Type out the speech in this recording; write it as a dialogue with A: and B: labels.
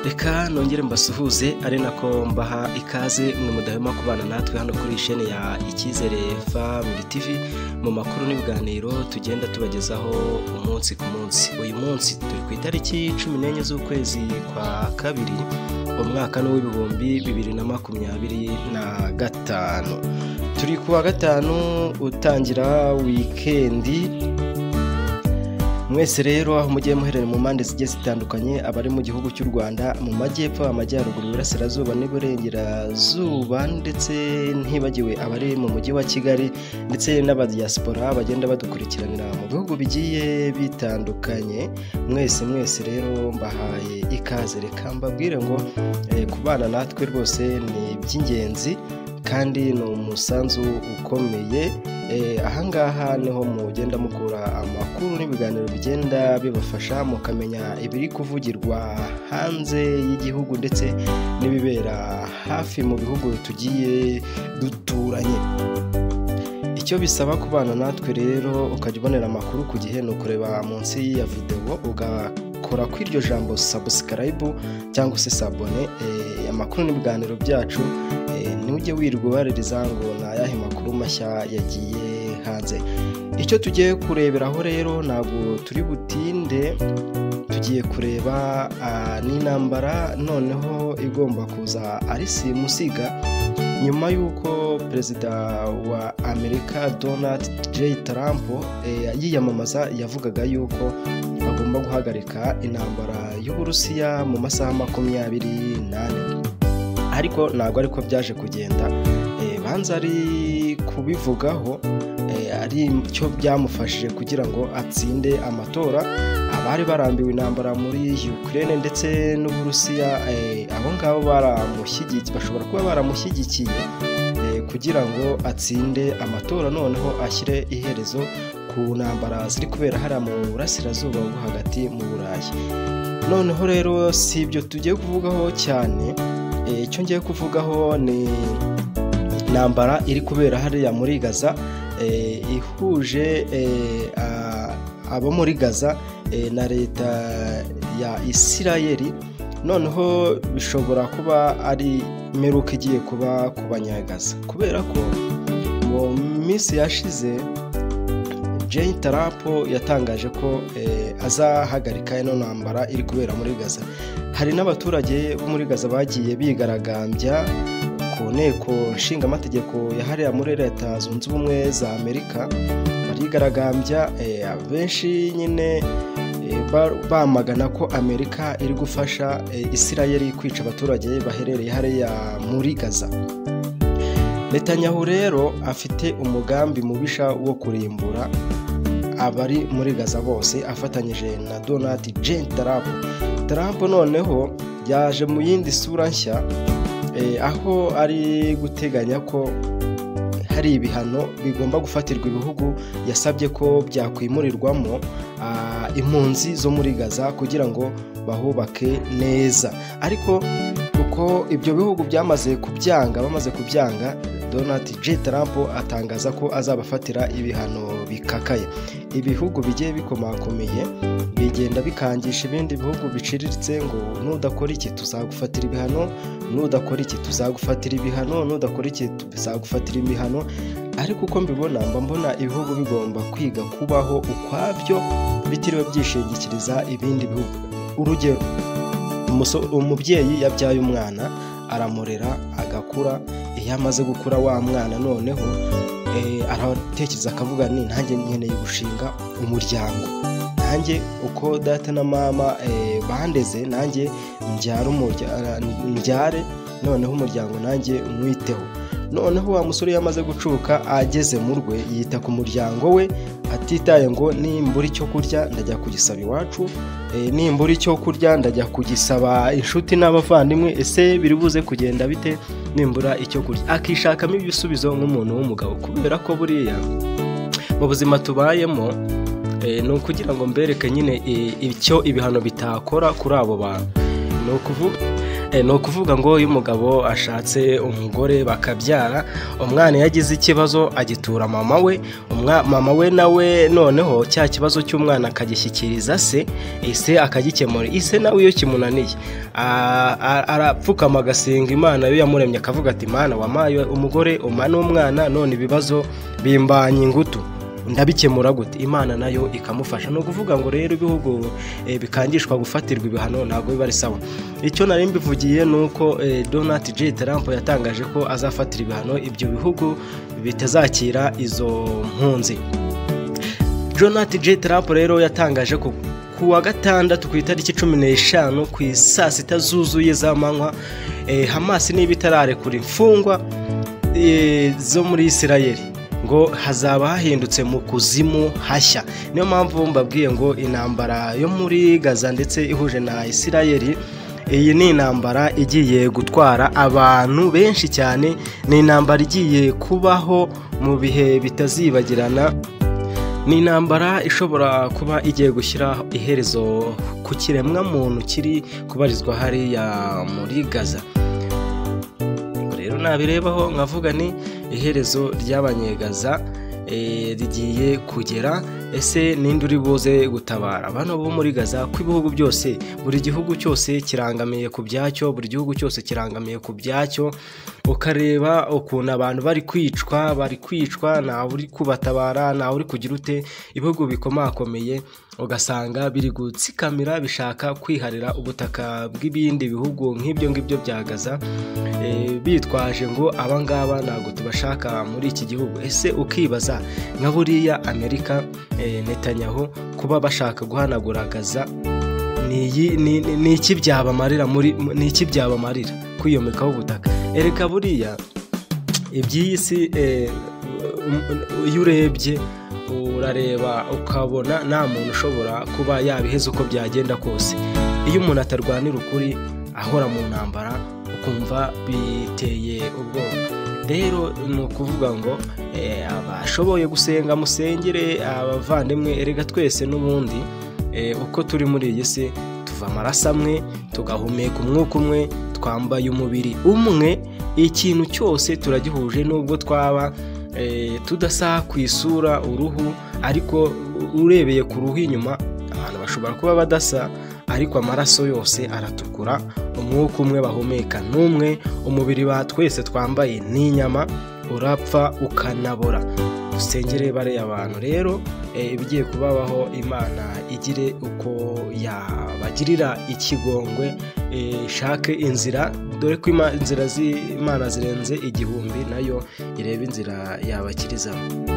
A: Reka nongere mbasuhuze ari nako mbaha ikaze mwe mudahema kubana natwe hano kuri chaîne ya Icyizere Family TV mu makuru n'ibiganiro tugenda tubagezaho umunsi ku munsi. Uyu munsi turi ku itariki 14 z'ukwezi kwa kabiri umwaka w'ibihumbi 2025. Turi kuwa gatanu utangira weekendi. Mwese rero aho mugiye muherere mu mande zigiye zitandukanye, abari mu gihugu cy'u Rwanda mu majyepfo, amajyaruguru, burasirazuba n'iburengerazuba, ndetse ntibagiwe abari mu mujyi wa Kigali, ndetse n'abadiaspora bagenda badukurikiranira mu bihugu bigiye bitandukanye. Mwese rero mbahaye ikaze. Reka mbabwire ngo kubana natwe rwose ni by'ingenzi kandi ni umusanzu ukomeye. Ahangaha niho mugenda mukura amakuru n'ibiganiro bigenda bibafasha mukamenya ibiri kuvugirwa hanze y'igihugu ndetse n'ibibera hafi mu bihugu tugiye duturanye. Icyo bisaba kubana natwe rero ukajya ubonera amakuru ku gihe ni ukureba munsi ya video ugakora ku iryo jambo subscribe cyangwa se sabone. Amakuru n'ibiganiro byacu ntujye wirirwa ubaririza ngo nayahe makuru mashya yagiye hanze. Icyo tugiye kureberaho rero ntabwo turi butinde, tugiye kureba n'intambara noneho igomba kuza ari simusiga nyuma y'uko perezida wa Amerika Donald J. Trump yiyamamaza yavugaga yuko agomba guhagarika intambara y'Uburusiya mu masaha 28. Ariko ntabwo ariko byaje kugenda. Banza ari kubivugaho ari cyo byamufashije kugira ngo atsinde amatora. Abari barambiwe intambara muri Ukraine ndetse n'Uburusiya, abo ngabo baramushyigikiye, bashobora kuba baramushyigikiye kugira ngo atsinde amatora, noneho ashyire iherezo ku ntambara ziri kubera hariya mu burasirazuba bwo hagati mu Burayi. Noneho rero si ibyo tugiye kuvugaho cyane. Icyo ngiye kuvugaho ni intambara iri kubera hariya muri Gaza, ihuje abo muri Gaza na leta ya Isirayeli. Noneho bishobora kuba ari imperuka igiye kuba ku banyagaza, kubera ko mu minsi yashize J. Trump yatangaje ko azahagarika ino ntambara iri kubera muri Gaza. Hari n'abaturage bo muri Gaza bagiye bigaragambya ku nteko nshingamategeko ya hariya muri Leta Zunze Ubumwe za Amerika. Barigaragambya benshi nyine bamagana ko Amerika iri gufasha Isirayeli kwica abaturage baherereye hariya muri Gaza. Netanyahu rero afite umugambi mubisha wo kurimbura abari muri Gaza bose afatanyije na Donald J. Trump noneho yaje mu yindi sura nshya, aho ari guteganya ko hari ibihano bigomba gufatirwa ibihugu yasabye ko byakwimurirwamo impunzi zo muri Gaza kugira ngo bahubake neza. Ariko uko ibyo bihugu bamaze kubyanga, Donald J. Trump atangaza ko azabafatira ibihano bikakaye. Ibihugu bigiye bikomakomeye bigenda bikangisha ibindi bihugu biciriritse ngo nudakora iki tuzagufatira ibihano, nudakora iki tuzagufatira ibihano, nudakora iki tuzagufatira ibihano. Ariko uko mbona ibihugu bigomba kwiga kubaho ukwabyo bitiriwe byishingikiriza ibindi bihugu. Urugero, umubyeyi yabyaye umwana aramurera agakura. Iyo amaze gukura wa mwana noneho aratekereza akavuga ni nanjye nkeneye gushinga umuryango, nanjye uko data na mama bandeze nanjye mbyare, noneho umuryango nanjye mwiteho. Noneho wa musore yamaze gucuka ageze mu rwe yita ku muryango we, atitaye ngo nimbura icyo kurya ndajya kugisaba iwacu, nimbura icyo kurya ndajya kugisaba inshuti n'abavandimwe, ese biri buze kugenda bite nimbura icyo kurya. Akishakamo ibisubizo nk'umuntu w'umugabo, kubera ko buriya mu buzima tubayemo ni ukugira ngo mbereke nyine icyo ibihano bitakora kuri abo bantu. Ni ukuvuga ni ukuvuga ngo iyo umugabo ashatse umugore bakabyara, umwana yagize ikibazo agitura mama we, mama we nawe noneho cya kibazo cy'umwana akagishyikiriza se, ise akagikemura. Ise nawe iyo kimunaniye arapfukama agasenga Imana yo yamuremye, akavuga ati Mana wamaye umugore umana umwana, none ibibazo bimbanye ingutu, ndabikemura gute? Imana nayo ikamufasha. No kuvuga ngo rero ibihugu bikangishwa gufatirwa ibihano ntabwo biba ari sawa. Icyo nari mbivugiye nuko Donald J Trump yatangaje ko azafatira ibihano ibyo bihugu bitazakira izo mpunzi. Donald J Trump rero yatangaje ko kuwa gatandatu ku itariki 15 ku saa 6 zuzuye z'amanywa, Hamas niba itararekura imfungwa zo muri Isirayeli, ngo hazaba hahindutse mu kuzimu hashya. Niyo mpamvu mbabwiye ngo intambara yo muri Gaza ndetse ihuje na Isirayeli, iyi ni intambara igiye gutwara abantu benshi cyane, ni intambara igiye kubaho mu bihe bitazibagirana, ni intambara ishobora kuba igiye gushyira iherezo ku kiremwa muntu kiri kubarizwa hariya muri Gaza. Rero nabirebaho nkavuga ni iherezo ry'abanyegaza rigiye kugera. Ese ninde uri buze gutabara abantu bo muri Gaza? Ku ibihugu byose, buri gihugu cyose kirangamiye ku byacyo, buri gihugu cyose kirangamiye ku byacyo, ukareba ukuntu abantu bari kwicwa, ntawe uri kubatabara, ntawe uri kugira ute. Ibihugu bikomakomeye ugasanga biri gutsikamira, bishaka kwiharira ubutaka bw'ibindi bihugu nk'ibyo ngibyo bya Gaza, bitwaje ngo abangaba ntabwo tubashaka muri iki gihugu. Ese ukibaza nka buriya Amerika, Netanyahu kuba bashaka guhanagura Gaza, ni iki byabamarira kwiyomekaho ubutaka? Ereka buriya iby'iyi si iyo urebye urareba ukabona nta muntu ushobora kuba yabiheza uko byagenda kose. Iyo umuntu atarwanira ukuri, ahora mu ntambara, ukumva biteye ubwoba. Rero ni ukuvuga ngo abashoboye gusenga musengere abavandimwe. Erega twese n'ubundi uko turi muri iyi si tuva amaraso amwe, tugahumeka umwuka umwe, twambaye umubiri umwe, ikintu cyose turagihuje. Nubwo twaba tudasa ku isura, uruhu, ariko urebeye ku ruhu inyuma abantu bashobora kuba badasa, ariko amaraso yose aratukura, umwuka umwe bahumeka n'umwe, umubiri wa twese twambaye n'inyama, urapfa ukanabora. Dusengere bariya abantu rero ibigiye kubabaho, Imana igire uko yabagirira ikigongwe, ishake inzira, dore ko inzira z'Imana zirenze igihumbi, nayo ireba inzira yabakirizamo.